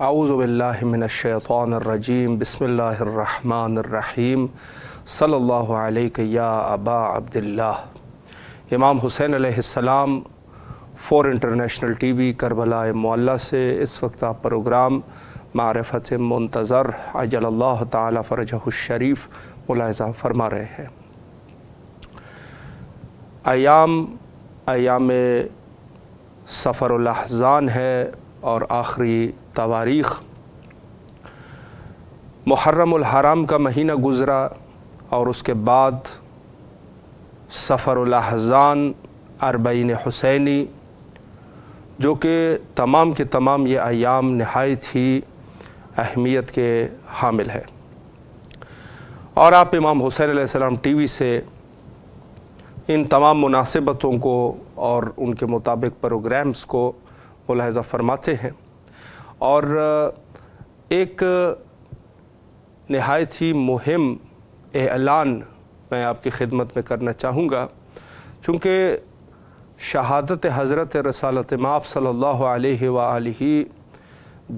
اعوذ باللہ من الشیطان الرجیم بسم اللہ الرحمن الرحیم صلی اللہ علیہ یا ابا عبداللہ۔ امام حسین علیہ السلام for international T V Karbala معلیٰ سے اس وقت آپ پروگرام معرفت منتظر عجل اللہ تعالی فرجہ الشریف ملاحظہ فرما رہے ہیں۔ ایام سفر الاحزان ہے اور آخری تواریخ۔ محرم الحرام کا مہینہ گزرا اور اس کے بعد سفر الاحزان اربعین حسینی، جو کہ تمام کے تمام یہ ایام نہایت ہی اہمیت کے حامل ہے، اور آپ امام حسین علیہ السلام ٹی وی سے ان تمام مناسبتوں کو اور ان کے مطابق پروگرامز کو ملاحظہ فرماتے ہیں۔ اور ایک نہایت ہی مہم اعلان میں آپ کی خدمت میں کرنا چاہوں گا، چونکہ شہادت حضرت رسالت مآب صلی اللہ علیہ وآلہ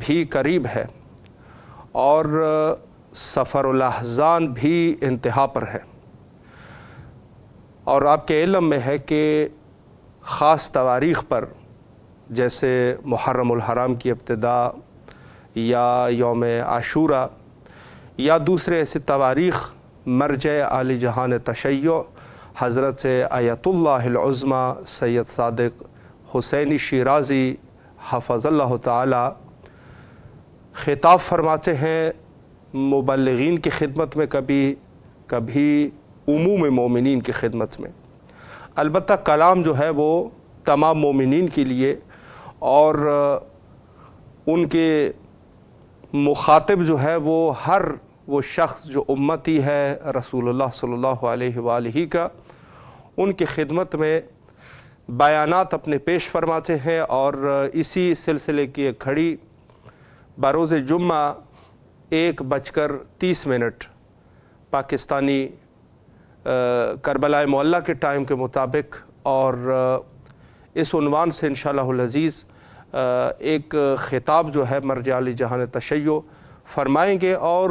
بھی قریب ہے اور سفر الاحزان بھی انتہا پر ہے، اور آپ کے علم میں ہے کہ خاص تواریخ پر جیسے محرم الحرام کی ابتدا یا یوم عاشورہ یا دوسرے ایسے تواریخ مرجع عالی جہان تشیع حضرت آیت اللہ العظمی سید صادق حسینی شیرازی حفظ اللہ تعالی خطاب فرماتے ہیں مبلغین کی خدمت میں، کبھی عموم مومنین کی خدمت میں۔ البتہ کلام جو ہے وہ تمام مومنین کے لیے، اور ان کے مخاطب جو ہے وہ ہر وہ شخص جو امتی ہے رسول اللہ صلی اللہ علیہ وآلہ کا، ان کی خدمت میں بیانات اپنے پیش فرماتے ہیں۔ اور اسی سلسلے کی ایک گھڑی بروز جمعہ 1:30 پاکستانی کربلا معلیٰ کے ٹائم کے مطابق، اور اس عنوان سے انشاءاللہ العزیز ایک خطاب جو ہے مرجع علی جہان تشیع فرمائیں گے، اور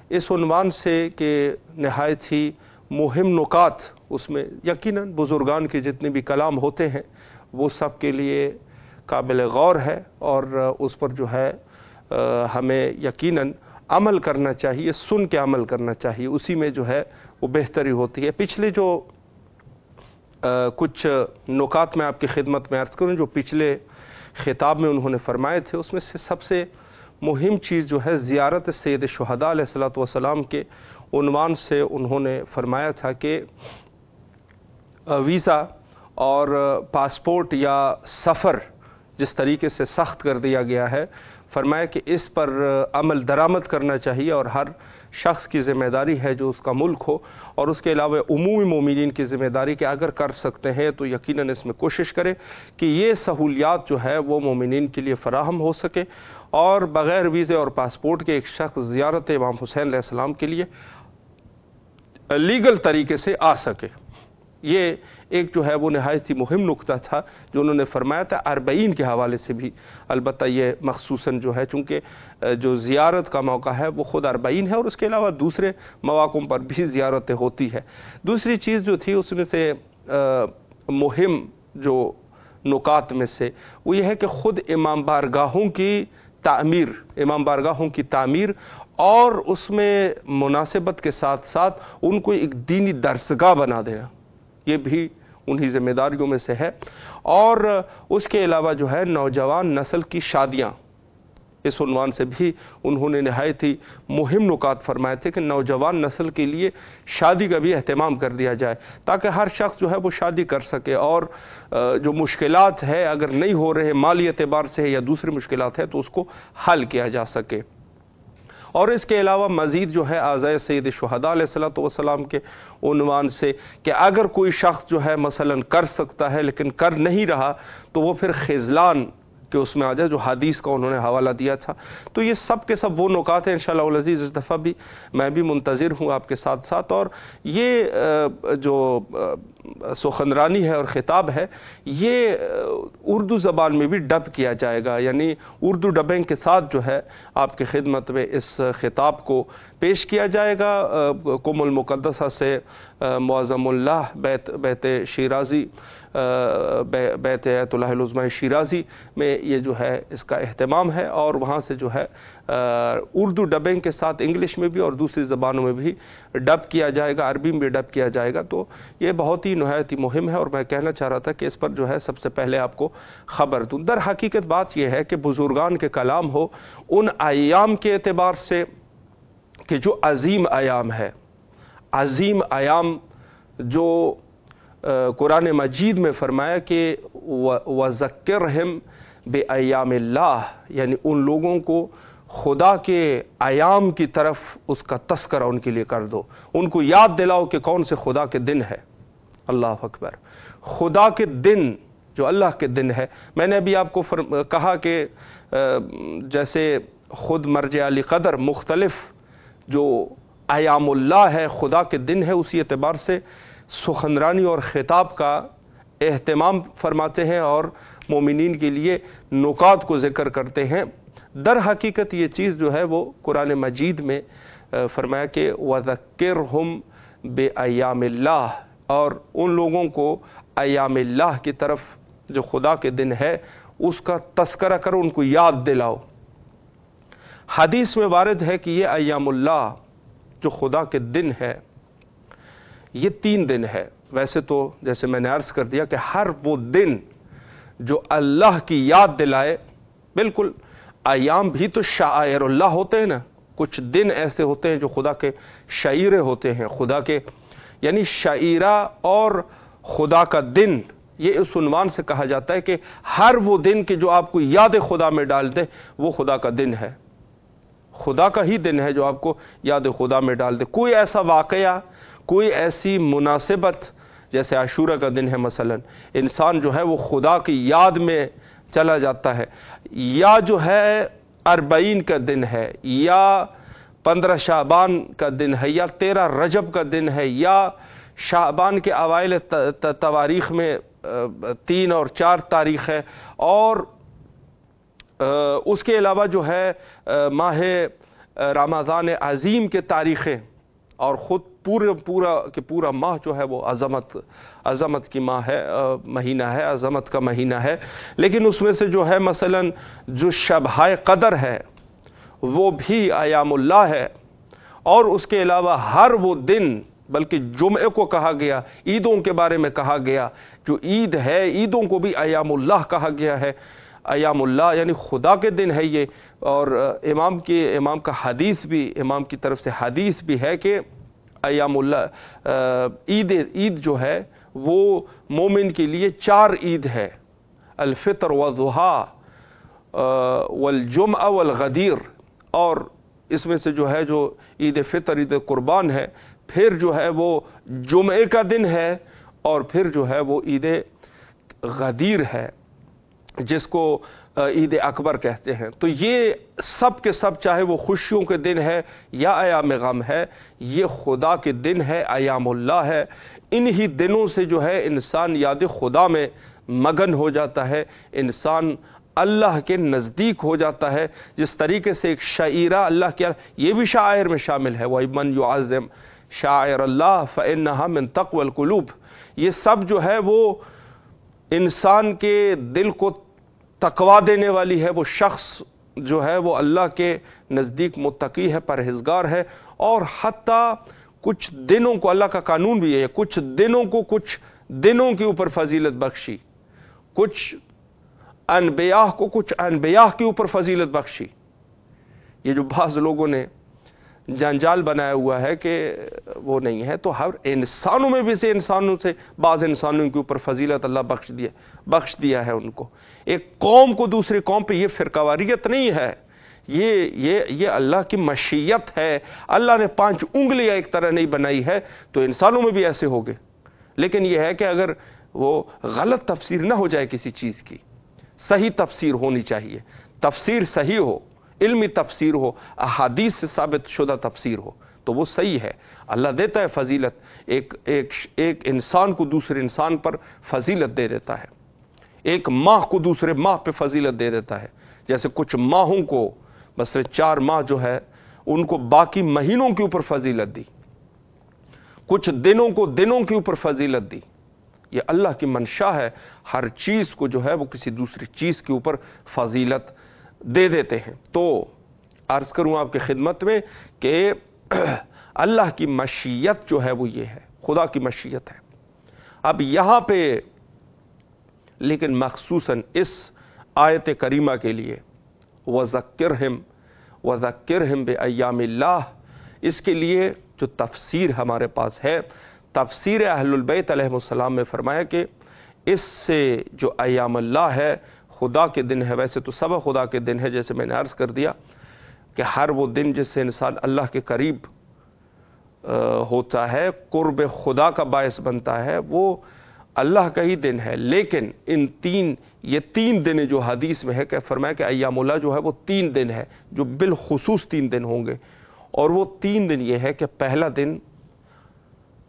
اس عنوان سے کہ نہایت ہی مہم نکات اس میں یقیناً بزرگان کے جتنے بھی کلام ہوتے ہیں وہ سب کے لیے قابل غور ہے، اور اس پر جو ہے ہمیں یقیناً عمل کرنا چاہیے، سن کے عمل کرنا چاہیے، اسی میں جو ہے وہ بہتری ہوتی ہے۔ پچھلے جو کچھ نکات میں آپ کی خدمت میں عرض کروں جو پچھلے خطاب میں انہوں نے فرمائے تھے، اس میں سے سب سے مہم چیز جو ہے زیارت سید شہداء علیہ الصلوۃ والسلام کے عنوان سے انہوں نے فرمایا تھا کہ ویزا اور پاسپورٹ یا سفر جس طریقے سے سخت کر دیا گیا ہے، فرمایا کہ اس پر عمل درآمد کرنا چاہیے، اور ہر شخص کی ذمہ داری ہے جو اس کا ملک ہو، اور اس کے علاوہ عمومی مومنین کی ذمہ داری کہ اگر کر سکتے ہیں تو یقیناً اس میں کوشش کریں کہ یہ سہولیات جو ہے وہ مومنین کے لیے فراہم ہو سکے، اور بغیر ویزے اور پاسپورٹ کے ایک شخص زیارت امام حسین علیہ السلام کے لیے لیگل طریقے سے آ سکے۔ یہ ایک جو ہے وہ نہایت ہی مہم نکتہ تھا جو انہوں نے فرمایا تھا، اربعین کے حوالے سے بھی البتہ یہ مخصوصاً جو ہے چونکہ جو زیارت کا موقع ہے وہ خود اربعین ہے، اور اس کے علاوہ دوسرے مواقع پر بھی زیارتیں ہوتی ہے۔ دوسری چیز جو تھی اس میں سے مہم جو نکات میں سے وہ یہ ہے کہ خود امام بارگاہوں کی تعمیر اور اس میں مناسبت کے ساتھ ساتھ ان کو ایک دینی درسگاہ بنا دینا، یہ بھی انہی ذمہ داریوں میں سے ہے۔ اور اس کے علاوہ جو ہے نوجوان نسل کی شادیاں، اس عنوان سے بھی انہوں نے نہایت ہی مہم نکات فرمائے تھے کہ نوجوان نسل کے لیے شادی کا بھی اہتمام کر دیا جائے تاکہ ہر شخص جو ہے وہ شادی کر سکے، اور جو مشکلات ہے اگر نہیں ہو رہے مالی اعتبار سے یا دوسری مشکلات ہے تو اس کو حل کیا جا سکے۔ اور اس کے علاوہ مزید جو ہے اعزائے سید شہداء علیہ الصلوۃ والسلام کے عنوان سے کہ اگر کوئی شخص جو ہے مثلاً کر سکتا ہے لیکن کر نہیں رہا تو وہ پھر خذلان کہ اس میں آ جائے، جو حدیث کا انہوں نے حوالہ دیا تھا۔ تو یہ سب کے سب وہ نکات ہیں انشاءاللہ العزیز، اس دفعہ بھی میں بھی منتظر ہوں آپ کے ساتھ ساتھ، اور یہ جو سخنرانی ہے اور خطاب ہے، یہ اردو زبان میں بھی ڈب کیا جائے گا، یعنی اردو ڈبنگ کے ساتھ جو ہے آپ کی خدمت میں اس خطاب کو پیش کیا جائے گا۔ قم المقدسہ سے معظم اللہ بیت شیرازی، بیت ایت اللہ العظمیٰ شیرازی میں یہ جو ہے اس کا اہتمام ہے، اور وہاں سے جو ہے اردو ڈبنگ کے ساتھ انگلش میں بھی اور دوسری زبانوں میں بھی ڈب کیا جائے گا، عربی میں بھی ڈب کیا جائے گا۔ تو یہ بہت ہی نہایت ہی مہم ہے، اور میں کہنا چاہ رہا تھا کہ اس پر جو ہے سب سے پہلے آپ کو خبر دوں۔ در حقیقت بات یہ ہے کہ بزرگان کے کلام ہو ان ایام کے اعتبار سے کہ جو عظیم ایام ہے، عظیم ایام جو قرآن مجید میں فرمایا کہ وَذَكِّرْهِمْ بِأَيَّامِ اللَّهِ، یعنی ان لوگوں کو خدا کے ایام کی طرف اس کا تذکرہ ان کے لیے کر دو، ان کو یاد دلاؤ کہ کون سے خدا کے دن ہے۔ اللہ اکبر، خدا کے دن جو اللہ کے دن ہے۔ میں نے ابھی آپ کو کہا کہ جیسے خود مرجع علی قدر مختلف جو ایام اللہ ہے، خدا کے دن ہے، اسی اعتبار سے سخنرانی اور خطاب کا اہتمام فرماتے ہیں اور مومنین کے لیے نکات کو ذکر کرتے ہیں۔ در حقیقت یہ چیز جو ہے وہ قرآن مجید میں فرمایا کہ وَذَكِّرْهُمْ بِأَيَّامِ اللَّهِ، اور ان لوگوں کو ایام اللہ کی طرف جو خدا کے دن ہے اس کا تذکرہ کرو، ان کو یاد دلاؤ۔ حدیث میں وارد ہے کہ یہ ایام اللہ جو خدا کے دن ہے یہ 3 دن ہے۔ ویسے تو جیسے میں نے عرض کر دیا کہ ہر وہ دن جو اللہ کی یاد دلائے، بالکل ایام بھی تو شعائر اللہ ہوتے ہیں نا، کچھ دن ایسے ہوتے ہیں جو خدا کے شعیرے ہوتے ہیں، خدا کے یعنی شعیرہ اور خدا کا دن، یہ اس عنوان سے کہا جاتا ہے کہ ہر وہ دن کہ جو آپ کو یاد خدا میں ڈال دے وہ خدا کا دن ہے، خدا کا ہی دن ہے جو آپ کو یاد خدا میں ڈال دے۔ کوئی ایسا واقعہ، کوئی ایسی مناسبت جیسے عاشورہ کا دن ہے مثلا، انسان جو ہے وہ خدا کی یاد میں چلا جاتا ہے، یا جو ہے 40 کا دن ہے، یا 15 شعبان کا دن ہے، یا 13 رجب کا دن ہے، یا شعبان کے اوائل تواریخ میں 3 اور 4 تاریخ ہے، اور اس کے علاوہ جو ہے ماہ رمضان عظیم کے تاریخیں، اور خود پورا ماہ جو ہے وہ عظمت کی ماہ ہے، مہینہ ہے، عظمت کا مہینہ ہے۔ لیکن اس میں سے جو ہے مثلا جو شبہ قدر ہے وہ بھی ایام اللہ ہے، اور اس کے علاوہ ہر وہ دن، بلکہ جمعے کو کہا گیا، عیدوں کے بارے میں کہا گیا، جو عید ہے عیدوں کو بھی ایام اللہ کہا گیا ہے۔ ایام اللہ یعنی خدا کے دن ہے یہ، اور امام کا حدیث بھی، امام کی طرف سے حدیث بھی ہے کہ ایام اللہ عید جو ہے وہ مومن کے لیے 4 عید ہے، الفطر والضحیٰ والجمعہ والغدیر، اور اس میں سے جو ہے جو عید فطر، عید قربان ہے، پھر جو ہے وہ جمعے کا دن ہے، اور پھر جو ہے وہ عید غدیر ہے جس کو عید اکبر کہتے ہیں۔ تو یہ سب کے سب، چاہے وہ خوشیوں کے دن ہے یا ایام غم ہے، یہ خدا کے دن ہے، ایام اللہ ہے۔ انہی دنوں سے جو ہے انسان یاد خدا میں مگن ہو جاتا ہے، انسان اللہ کے نزدیک ہو جاتا ہے۔ جس طریقے سے ایک شعیرہ اللہ کے، یہ بھی شاعر میں شامل ہے، وَمَنْ يُعَظِّمْ شَعَائِرَ اللَّهِ فَإِنَّهَا مِنْ تَقْوَى الْقُلُوبِ، یہ سب جو ہے وہ انسان کے دل کو تقویٰ دینے والی ہے۔ وہ شخص جو ہے وہ اللہ کے نزدیک متقی ہے، پرہیزگار ہے، اور حتیٰ کچھ دنوں کو، اللہ کا قانون بھی ہے، کچھ دنوں کے اوپر فضیلت بخشی، کچھ انبیاء کو کچھ انبیاء کے اوپر فضیلت بخشی۔ یہ جو بعض لوگوں نے جنجال بنایا ہوا ہے کہ وہ نہیں ہے، تو ہر انسانوں میں بھی سے انسانوں سے بعض انسانوں کے اوپر فضیلت اللہ بخش دیا ہے ان کو۔ ایک قوم کو دوسری قوم پہ، یہ فرقہ واریت نہیں ہے، یہ اللہ کی مشیت ہے۔ اللہ نے 5 انگلیاں ایک طرح نہیں بنائی ہے، تو انسانوں میں بھی ایسے ہوگے۔ لیکن یہ ہے کہ اگر وہ غلط تفسیر نہ ہو جائے کسی چیز کی، صحیح تفسیر ہونی چاہیے، تفسیر صحیح ہو، علمی تفسیر ہو، احادیث سے ثابت شدہ تفسیر ہو تو وہ صحیح ہے۔ اللہ دیتا ہے فضیلت، ایک انسان کو دوسرے انسان پر فضیلت دے دیتا ہے، ایک ماہ کو دوسرے ماہ پہ فضیلت دے دیتا ہے۔ جیسے کچھ ماہوں کو، مثلا 4 ماہ جو ہے ان کو باقی مہینوں کے اوپر فضیلت دی، کچھ دنوں کو دنوں کے اوپر فضیلت دی۔ یہ اللہ کی منشا ہے، ہر چیز کو جو ہے وہ کسی دوسری چیز کے اوپر فضیلت دے دیتے ہیں۔ تو عرض کروں آپ کی خدمت میں کہ اللہ کی مشیت جو ہے وہ یہ ہے، خدا کی مشیت ہے۔ اب یہاں پہ لیکن مخصوصاً اس آیت کریمہ کے لیے وَذَكِّرْهِمْ بِأَيَّامِ اللَّهِ، اس کے لیے جو تفسیر ہمارے پاس ہے، تفسیر اہل البیت علیہ السلام میں فرمایا کہ اس سے جو ایام اللہ ہے، خدا کے دن ہے، ویسے تو سب خدا کے دن ہے، جیسے میں نے عرض کر دیا کہ ہر وہ دن جس سے انسان اللہ کے قریب ہوتا ہے، قرب خدا کا باعث بنتا ہے، وہ اللہ کا ہی دن ہے۔ لیکن یہ تین دن جو حدیث میں ہے کہ فرمایا کہ ایام اللہ جو ہے وہ 3 دن ہے، جو بالخصوص 3 دن ہوں گے، اور وہ 3 دن یہ ہے کہ پہلا دن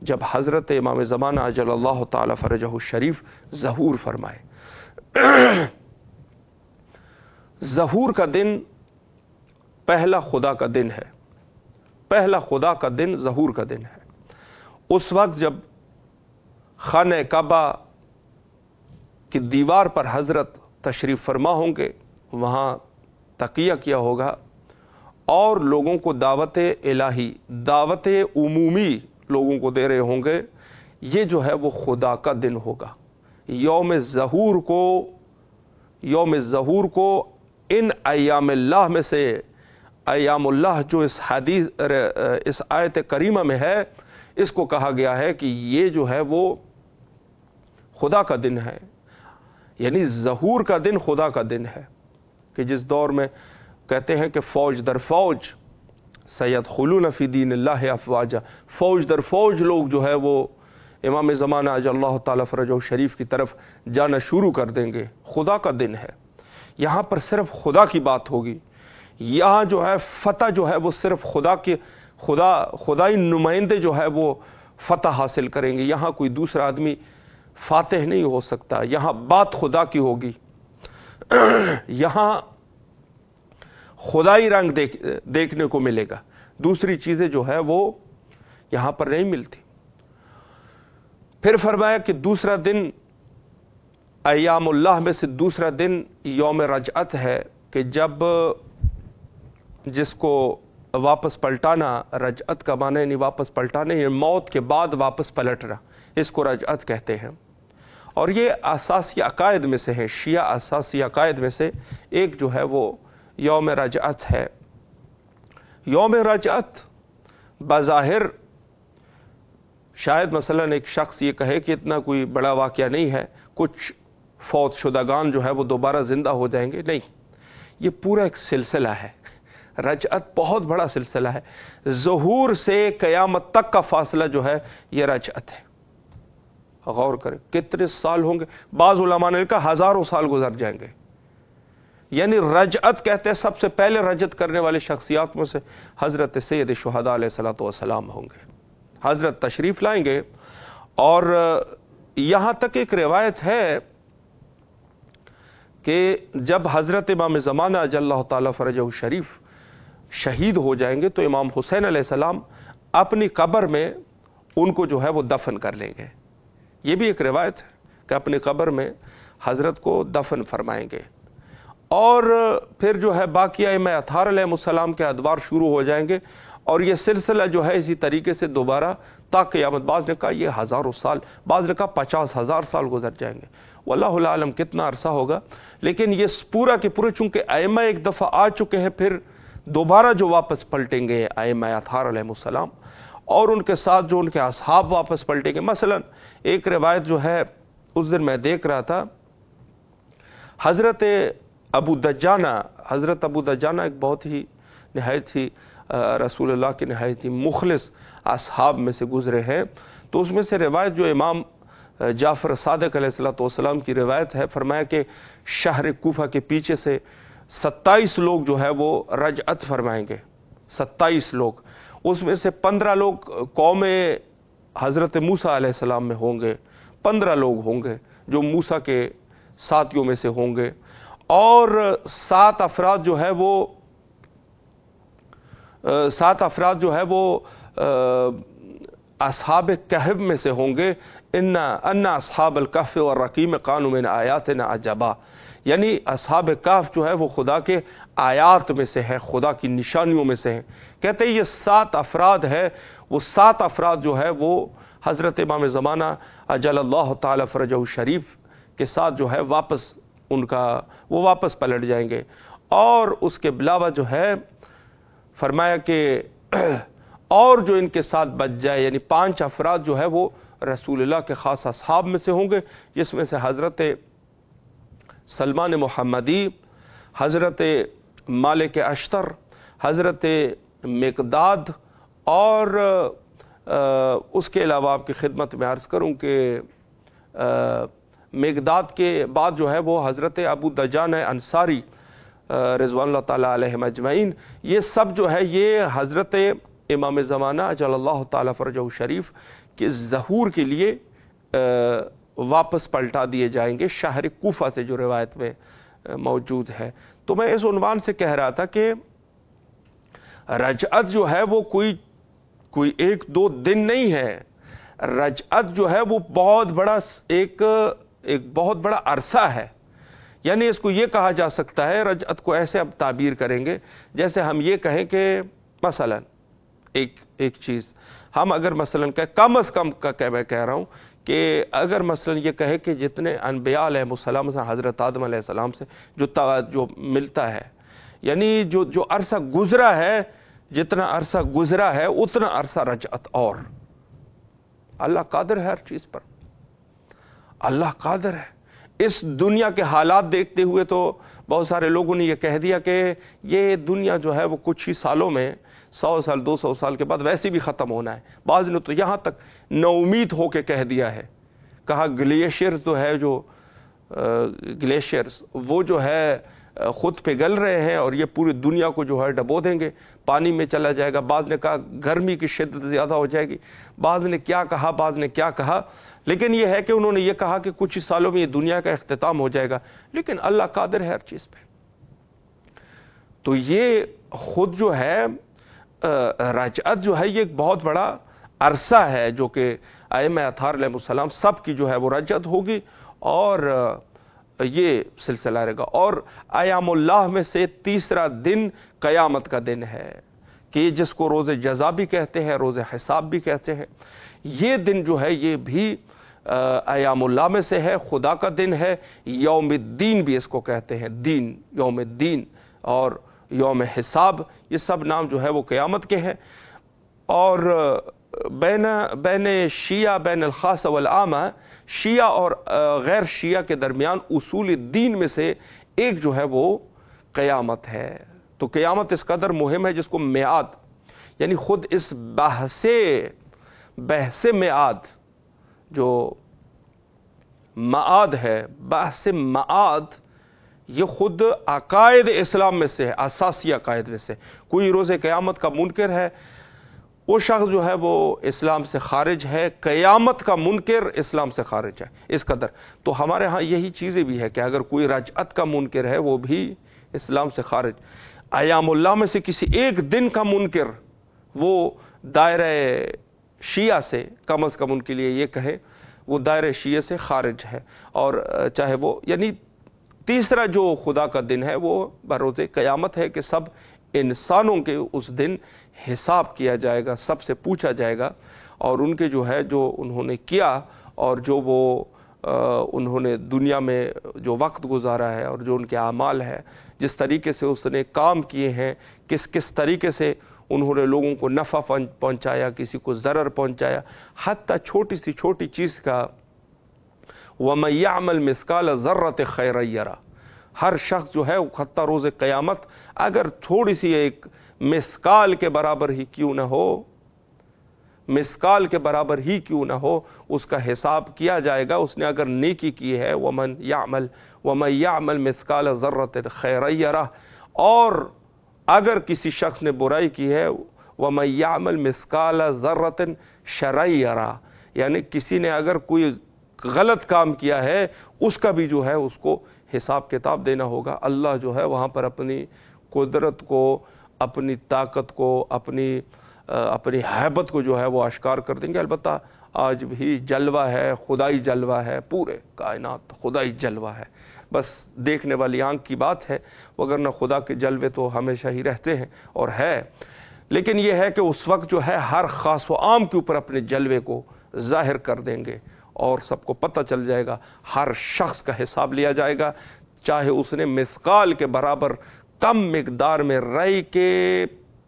جب حضرت امام زمانہ عجل اللہ تعالی فرجہ الشریف ظہور فرمائے، ظہور کا دن پہلا خدا کا دن ہے، پہلا خدا کا دن ظہور کا دن ہے۔ اس وقت جب خانہ کعبہ کی دیوار پر حضرت تشریف فرما ہوں گے، وہاں تقیہ کیا ہوگا اور لوگوں کو دعوت الہی، دعوت عمومی لوگوں کو دے رہے ہوں گے، یہ جو ہے وہ خدا کا دن ہوگا۔ یوم ظہور کو ان ایام اللہ میں سے، ایام اللہ جو اس آیت کریمہ میں ہے، اس کو کہا گیا ہے کہ یہ جو ہے وہ خدا کا دن ہے، یعنی ظہور کا دن خدا کا دن ہے، کہ جس دور میں کہتے ہیں کہ فوج در فوج سیدخلون فی دین اللہ افواجا، فوج در فوج لوگ جو ہے وہ امام زمانہ عجل اللہ تعالی فرجہ شریف کی طرف جانا شروع کر دیں گے۔ خدا کا دن ہے، یہاں پر صرف خدا کی بات ہوگی، یہاں جو ہے فتح جو ہے وہ صرف خدائی نمائندے جو ہے وہ فتح حاصل کریں گے، یہاں کوئی دوسرا آدمی فاتح نہیں ہو سکتا، یہاں بات خدا کی ہوگی، یہاں خدائی رنگ دیکھنے کو ملے گا، دوسری چیزیں جو ہے وہ یہاں پر نہیں ملتی۔ پھر فرمایا کہ دوسرا دن ایام اللہ میں سے دوسرا دن یوم رجعت ہے، کہ جب جس کو واپس پلٹانا، رجعت کا معنی نہیں واپس پلٹانا، یہ موت کے بعد واپس پلٹنا، اس کو رجعت کہتے ہیں۔ اور یہ اساسی عقائد میں سے ہے، شیعہ اساسی عقائد میں سے ایک جو ہے وہ یوم رجعت ہے۔ یوم رجعت بظاہر شاید مثلا ایک شخص یہ کہے کہ اتنا کوئی بڑا واقعہ نہیں ہے، کچھ فوت شدگان جو ہے وہ دوبارہ زندہ ہو جائیں گے، نہیں، یہ پورا ایک سلسلہ ہے۔ رجعت بہت بڑا سلسلہ ہے، ظہور سے قیامت تک کا فاصلہ جو ہے یہ رجعت ہے۔ غور کریں کتنے سال ہوں گے، بعض علماء نے کہا ہزاروں سال گزر جائیں گے، یعنی رجعت کہتے ہیں سب سے پہلے رجعت کرنے والے شخصیات میں سے حضرت سید شہداء علیہ الصلوۃ والسلام ہوں گے۔ حضرت تشریف لائیں گے، اور یہاں تک ایک روایت ہے کہ جب حضرت امام زمانہ اجل اللہ تعالی فرجہ شریف شہید ہو جائیں گے تو امام حسین علیہ السلام اپنی قبر میں ان کو جو ہے وہ دفن کر لیں گے۔ یہ بھی ایک روایت ہے کہ اپنی قبر میں حضرت کو دفن فرمائیں گے، اور پھر جو ہے باقی ائمہ اطہار علیہ السلام کے ادوار شروع ہو جائیں گے، اور یہ سلسلہ جو ہے اسی طریقے سے دوبارہ تا قیامت، بعض نے کہا یہ ہزاروں سال، بعض نے کہا 50,000 سال گزر جائیں گے، واللہ العالم کتنا عرصہ ہوگا۔ لیکن یہ پورا کے پورے چونکہ ائمہ ایک دفعہ آ چکے ہیں، پھر دوبارہ جو واپس پلٹیں گے ائمہ اطہار علیہ السلام، اور ان کے ساتھ جو ان کے اصحاب واپس پلٹیں گے۔ مثلا ایک روایت جو ہے اس دن میں دیکھ رہا تھا، حضرت ابو دجانہ ایک بہت ہی نہایت ہی رسول اللہ کے نہایت ہی مخلص اصحاب میں سے گزرے ہیں، تو اس میں سے روایت جو امام جعفر صادق علیہ السلام کی روایت ہے، فرمایا کہ شہر کوفہ کے پیچھے سے 27 لوگ جو ہے وہ رجعت فرمائیں گے، 27 لوگ، اس میں سے 15 لوگ قوم حضرت موسیٰ علیہ السلام میں ہوں گے، 15 لوگ ہوں گے جو موسیٰ کے ساتھیوں میں سے ہوں گے، اور 7 افراد جو ہے وہ اصحاب کہف میں سے ہوں گے، ان اصحاب الکہف والرقیم کانوا من آیاتنا عجبا، یعنی اصحاب کہف جو ہے وہ خدا کے آیات میں سے ہے، خدا کی نشانیوں میں سے ہیں۔ کہتے ہیں یہ 7 افراد ہے، وہ 7 افراد جو ہے وہ حضرت امام زمانہ اجل اللہ تعالی فرجہ الشریف کے ساتھ جو ہے وہ واپس پلٹ جائیں گے، اور اس کے علاوہ جو ہے فرمایا کہ اور جو ان کے ساتھ بچ جائے، یعنی 5 افراد جو ہے وہ رسول اللہ کے خاص اصحاب میں سے ہوں گے، جس میں سے حضرت سلمان محمدی، حضرت مالک اشتر، حضرت مقداد، اور اس کے علاوہ آپ کی خدمت میں عرض کروں کہ مقداد کے بعد جو ہے وہ حضرت ابو دجانہ انصاری رضوان اللہ تعالیٰ علیہم اجمعین، یہ سب جو ہے یہ حضرت امام زمانہ اجل اللہ تعالیٰ فرجہ شریف کے ظہور کے لیے واپس پلٹا دیے جائیں گے، شہر کوفہ سے جو روایت میں موجود ہے۔ تو میں اس عنوان سے کہہ رہا تھا کہ رجعت جو ہے وہ کوئی 1-2 دن نہیں ہے، رجعت جو ہے وہ بہت بڑا ایک بہت بڑا عرصہ ہے، یعنی اس کو یہ کہا جا سکتا ہے، رجعت کو ایسے اب تعبیر کریں گے جیسے ہم یہ کہیں کہ مثلا ایک چیز ہم اگر مثلا کم از کم کا میں کہہ رہا ہوں کہ اگر مثلا یہ کہے کہ جتنے انبیاء علیہ السلام سے حضرت آدم علیہ السلام سے جو ملتا ہے، یعنی جو عرصہ گزرا ہے، جتنا عرصہ گزرا ہے اتنا عرصہ رجعت، اور اللہ قادر ہے ہر چیز پر، اللہ قادر ہے۔ اس دنیا کے حالات دیکھتے ہوئے تو بہت سارے لوگوں نے یہ کہہ دیا کہ یہ دنیا جو ہے وہ کچھ ہی سالوں میں 100 سال 200 سال کے بعد ویسے بھی ختم ہونا ہے۔ بعض نے تو یہاں تک نا امید ہو کے کہہ دیا ہے، کہا گلیشیئرز جو ہے گلیشیئرز وہ جو ہے خود پگھل رہے ہیں اور یہ پوری دنیا کو جو ہے ڈبو دیں گے، پانی میں چلا جائے گا۔ بعض نے کہا گرمی کی شدت زیادہ ہو جائے گی، بعض نے کیا کہا، لیکن یہ ہے کہ انہوں نے یہ کہا کہ کچھ ہی سالوں میں یہ دنیا کا اختتام ہو جائے گا، لیکن اللہ قادر ہے ہر چیز پہ۔ تو یہ خود جو ہے رجعت جو ہے یہ ایک بہت بڑا عرصہ ہے جو کہ ائمہ اطہار علیہ السلام سب کی جو ہے وہ رجعت ہوگی، اور یہ سلسلہ رہے گا۔ اور ایام اللہ میں سے تیسرا دن قیامت کا دن ہے، کہ جس کو روز جزا بھی کہتے ہیں، روز حساب بھی کہتے ہیں۔ یہ دن جو ہے یہ بھی ایام اللہ میں سے ہے، خدا کا دن ہے، یوم الدین بھی اس کو کہتے ہیں، دین، یوم الدین اور یوم حساب، یہ سب نام جو ہے وہ قیامت کے ہیں۔ اور بین شیعہ بین الخاص والعامہ، شیعہ اور غیر شیعہ کے درمیان اصول الدین میں سے ایک جو ہے وہ قیامت ہے۔ تو قیامت اس قدر مہم ہے جس کو میعاد، یعنی خود اس بحث میعاد جو معاد ہے، بحث معاد، یہ خود عقائد اسلام میں سے ہے، اساسی عقائد میں سے۔ کوئی روز قیامت کا منکر ہے، وہ شخص جو ہے وہ اسلام سے خارج ہے، قیامت کا منکر اسلام سے خارج ہے، اس قدر۔ تو ہمارے ہاں یہی چیزیں بھی ہے کہ اگر کوئی رجعت کا منکر ہے وہ بھی اسلام سے خارج۔ ایام اللہ میں سے کسی ایک دن کا منکر وہ دائرہ شیعہ سے، کم از کم ان کے لیے یہ کہے وہ دائرہ شیعہ سے خارج ہے، اور چاہے وہ، یعنی تیسرا جو خدا کا دن ہے وہ بروز قیامت ہے، کہ سب انسانوں کے اس دن حساب کیا جائے گا، سب سے پوچھا جائے گا، اور ان کے جو ہے جو انہوں نے کیا اور جو وہ انہوں نے دنیا میں جو وقت گزارا ہے اور جو ان کے اعمال ہے، جس طریقے سے اس نے کام کیے ہیں، کس طریقے سے انہوں نے لوگوں کو نفع پہنچایا، کسی کو ضرر پہنچایا، حتیٰ چھوٹی سی چھوٹی چیز کا وَمَن يَعْمَلْ مِثْقَالَ ذَرَّةٍ خَيْرًا يَرَهُ، ہر شخص جو ہے حتیٰ روز قیامت اگر تھوڑی سی ایک مثقال کے برابر ہی کیوں نہ ہو، مسکال کے برابر ہی کیوں نہ ہو اس کا حساب کیا جائے گا. اس نے اگر نیکی کی ہے ومن یعمل مثقال ذرۃ خیرا یرہ، اور اگر کسی شخص نے برائی کی ہے ومن یعمل مثقال ذرۃ شرا یرہ، یعنی کسی نے اگر کوئی غلط کام کیا ہے اس کا بھی جو ہے اس کو حساب کتاب دینا ہوگا. اللہ جو ہے وہاں پر اپنی قدرت کو، اپنی طاقت کو، اپنی ہیبت کو جو ہے وہ اشکار کر دیں گے. البتہ آج بھی جلوہ ہے، خدائی جلوہ ہے، پورے کائنات خدائی جلوہ ہے، بس دیکھنے والی آنکھ کی بات ہے، وگرنہ خدا کے جلوے تو ہمیشہ ہی رہتے ہیں اور ہے. لیکن یہ ہے کہ اس وقت جو ہے ہر خاص و عام کے اوپر اپنے جلوے کو ظاہر کر دیں گے اور سب کو پتہ چل جائے گا. ہر شخص کا حساب لیا جائے گا، چاہے اس نے مثقال کے برابر کم مقدار میں رائی کے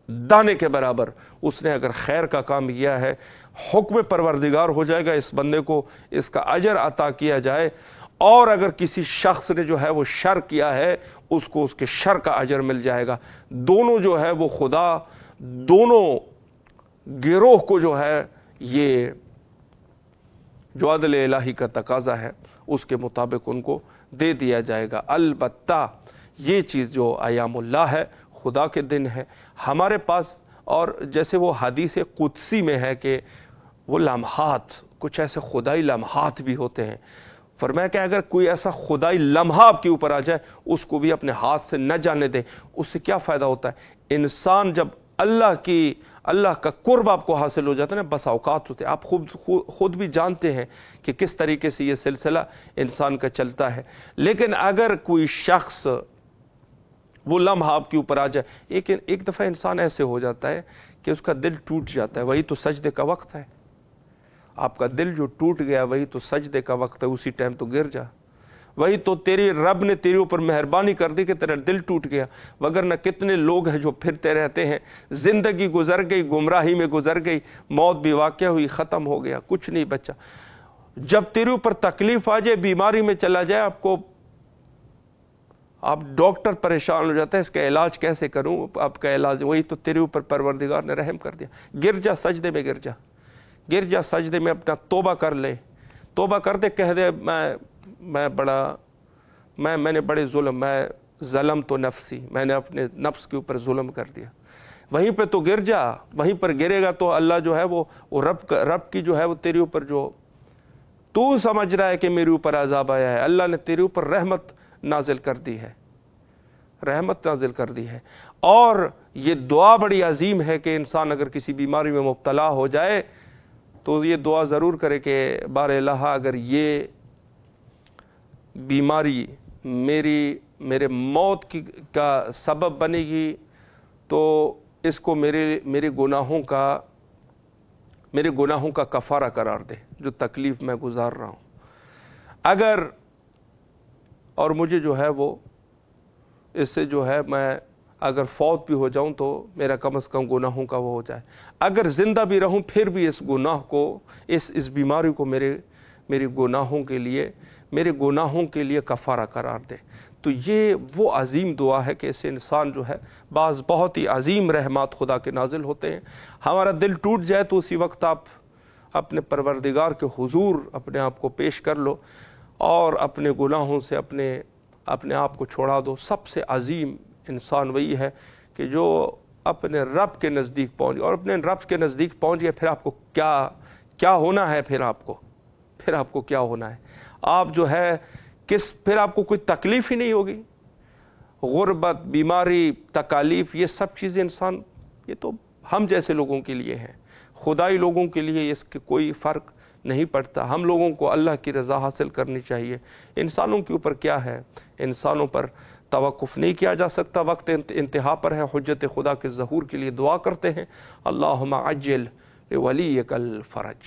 دانے کے برابر اس نے اگر خیر کا کام کیا ہے، حکم پروردگار ہو جائے گا اس بندے کو، اس کا اجر عطا کیا جائے. اور اگر کسی شخص نے جو ہے وہ شر کیا ہے اس کو اس کے شر کا اجر مل جائے گا. دونوں جو ہے وہ خدا دونوں گروہ کو جو ہے یہ جو عدل الہی کا تقاضا ہے اس کے مطابق ان کو دے دیا جائے گا. البتہ یہ چیز جو ایام اللہ ہے، خدا کے دن ہے ہمارے پاس، اور جیسے وہ حدیث قدسی میں ہے کہ وہ لمحات، کچھ ایسے خدائی لمحات بھی ہوتے ہیں. فرمایا کہ اگر کوئی ایسا خدائی لمحہ آپ کے اوپر آ جائے اس کو بھی اپنے ہاتھ سے نہ جانے دیں. اس سے کیا فائدہ ہوتا ہے؟ انسان جب اللہ کا قرب آپ کو حاصل ہو جاتا ہے نا، بس اوقات ہوتے ہیں. آپ خود بھی جانتے ہیں کہ کس طریقے سے یہ سلسلہ انسان کا چلتا ہے. لیکن اگر کوئی شخص وہ لمحہ آپ کے اوپر آ جائے، ایک دفعہ انسان ایسے ہو جاتا ہے کہ اس کا دل ٹوٹ جاتا ہے، وہی تو سجدے کا وقت ہے. آپ کا دل جو ٹوٹ گیا وہی تو سجدے کا وقت ہے، اسی ٹائم تو گر جا. وہی تو تیری رب نے تیرے اوپر مہربانی کر دی کہ تیرا دل ٹوٹ گیا. وگرنہ کتنے لوگ ہیں جو پھرتے رہتے ہیں، زندگی گزر گئی، گمراہی میں گزر گئی، موت بھی واقع ہوئی، ختم ہو گیا، کچھ نہیں بچا. جب تیرے اوپر تکلیف آ جائے، بیماری میں چلا جائے، آپ ڈاکٹر پریشان ہو جاتا ہے اس کا علاج کیسے کروں، آپ کا علاج وہی تو تیرے اوپر پروردگار نے رحم کر دیا. گر جا سجدے میں، گر جا سجدے میں، اپنا توبہ کر لے. توبہ کر دے، کہہ دے میں نے بڑے میں ظلم تو نفسی، میں نے اپنے نفس کے اوپر ظلم کر دیا. وہیں پہ تو گر جا، وہیں پر گرے گا تو اللہ جو ہے وہ رب کی جو ہے وہ تیرے اوپر جو تو سمجھ رہا ہے کہ میرے اوپر عذاب آیا ہے، اللہ نے تیرے اوپر رحمت نازل کر دی ہے، رحمت نازل کر دی ہے. اور یہ دعا بڑی عظیم ہے کہ انسان اگر کسی بیماری میں مبتلا ہو جائے تو یہ دعا ضرور کرے کہ بار الہ اگر یہ بیماری میرے موت کا سبب بنے گی تو اس کو میرے گناہوں کا کفارہ قرار دے جو تکلیف میں گزار رہا ہوں. اور مجھے جو ہے وہ اس سے جو ہے میں اگر فوت بھی ہو جاؤں تو میرا کم از کم گناہوں کا وہ ہو جائے. اگر زندہ بھی رہوں پھر بھی اس گناہ کو، اس بیماری کو میرے گناہوں کے لیے کفارہ قرار دے. تو یہ وہ عظیم دعا ہے کہ اس سے انسان جو ہے بعض بہت ہی عظیم رحمات خدا کے نازل ہوتے ہیں. ہمارا دل ٹوٹ جائے تو اسی وقت آپ اپنے پروردگار کے حضور اپنے آپ کو پیش کر لو اور اپنے گناہوں سے اپنے آپ کو چھوڑا دو. سب سے عظیم انسان وہی ہے کہ جو اپنے رب کے نزدیک پہنچ گیا، اور اپنے رب کے نزدیک پہنچ گیا پھر آپ کو کیا ہونا ہے، پھر آپ کو کیا ہونا ہے. آپ جو ہے پھر آپ کو کوئی تکلیف ہی نہیں ہوگی. غربت، بیماری، تکالیف، یہ سب چیزیں انسان، یہ تو ہم جیسے لوگوں کے لیے ہیں. خدائی لوگوں کے لیے اس کے کوئی فرق نہیں پڑتا. ہم لوگوں کو اللہ کی رضا حاصل کرنی چاہیے. انسانوں کے اوپر کیا ہے، انسانوں پر توقف نہیں کیا جا سکتا. وقت انتہا پر ہے. حجت خدا کے ظہور کے لیے دعا کرتے ہیں. اللہم عجل لولیک الفرج.